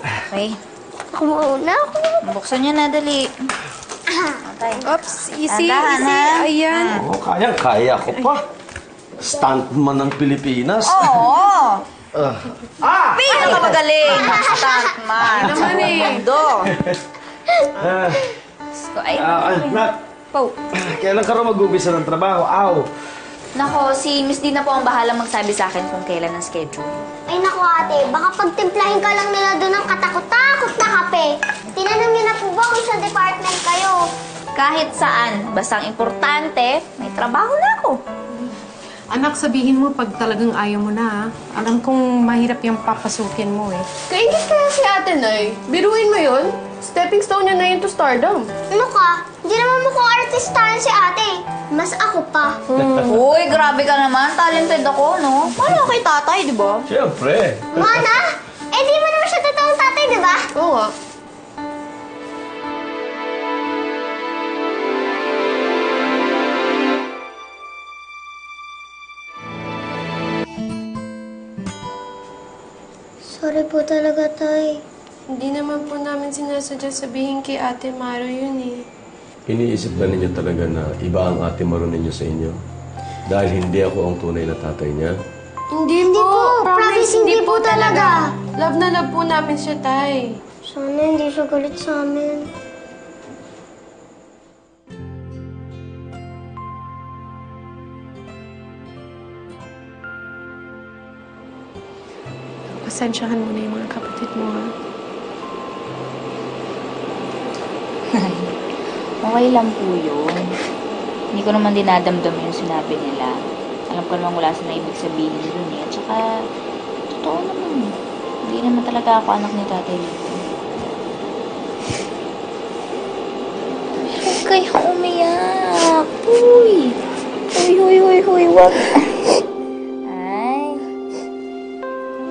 Okay. Ako muna. Buksan niyo na, dali. Okay. Oops, easy, Tandaan, easy. ha? Ayan. Oo, kaya ko pa. Stuntman ng Pilipinas. Oo! Ah! Pinakamagaling! Stuntman! Naman eh. Mundo! Ay, Nat, po. kailan ka rin mag-umpisa ng trabaho? Aw! Nako, si Miss Dina po ang bahalang magsabi sa akin kung kailan ang schedule. Ay naku ate, baka pagtimplahin ka lang nila doon ng katakot-takot na kape. Tinanong niyo na po ba kung sa department kayo? Kahit saan, basta ang importante, may trabaho na ako. Anak, sabihin mo pag talagang ayaw mo na, ha? Alam kong mahirap yung papasukin mo, eh. Kaingit kaya si Ate Nay. Biruin mo yun. Stepping stone niya na yun to stardom. Ano ka? Hindi naman mukhang artistahan si ate. Mas ako pa. Uy, grabe ka naman. Talented ako, no? Paano kay tatay, di ba? Siyempre. Mana? Eh di mo naman siya totoong tatay, di ba? Oo nga. Sorry po talaga, tay. Hindi naman po namin sinasadya sabihin kay Ate Maro yun eh. Iniisip na ninyo talaga na iba ang ate Maro ninyo sa inyo? Dahil hindi ako ang tunay na tatay niya? Hindi po. Promise, hindi po talaga. Love na love po namin siya, Tay. Sana hindi siya galit sa amin. Pasensyahan mo na yung mga kapatid mo, ha? Okay lang po yun. Hindi ko naman dinadamdam yung sinabi nila. Alam ko naman wala sila ibig sabihin dun eh. At saka, totoo naman. Hindi naman talaga ako anak ni Tatay Lito. Huwag kayong umiyak. Uy! Huy, wag. Ay.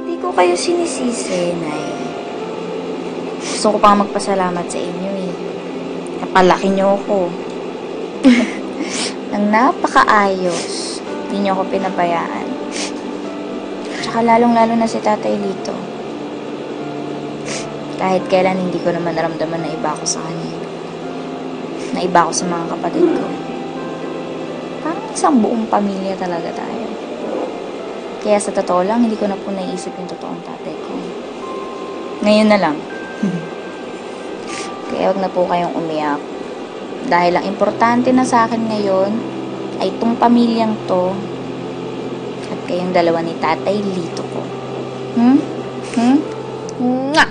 Hindi ko kayo sinisisi, Nay. Gusto ko pang magpasalamat sa inyo eh. Napalaki niyo ako. Nang napakaayos. Hindi niyo ako pinabayaan. Tsaka lalong-lalo na si Tatay Lito. Kahit kailan hindi ko naman naramdaman na iba ako sa kanya. Na iba ako sa mga kapatid ko. Parang isang buong pamilya talaga tayo. Kaya sa totoo lang, hindi ko na po naisip yung totoong tatay ko. Ngayon na lang. Kaya wag na po kayong umiyak. Dahil ang importante na sa akin ngayon ay itong pamilyang to at kayong dalawa ni Tatay Lito ko. Nga!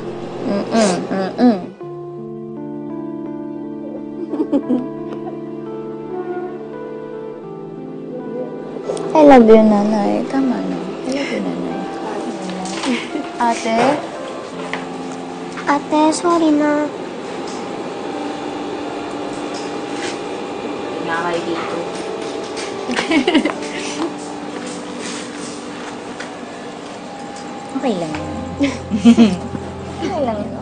I love you, Nanay. Tama na. I love you, Nanay. Ate? Ate, sorry na. Nga kayo dito. Okay lang yun. Okay lang yun.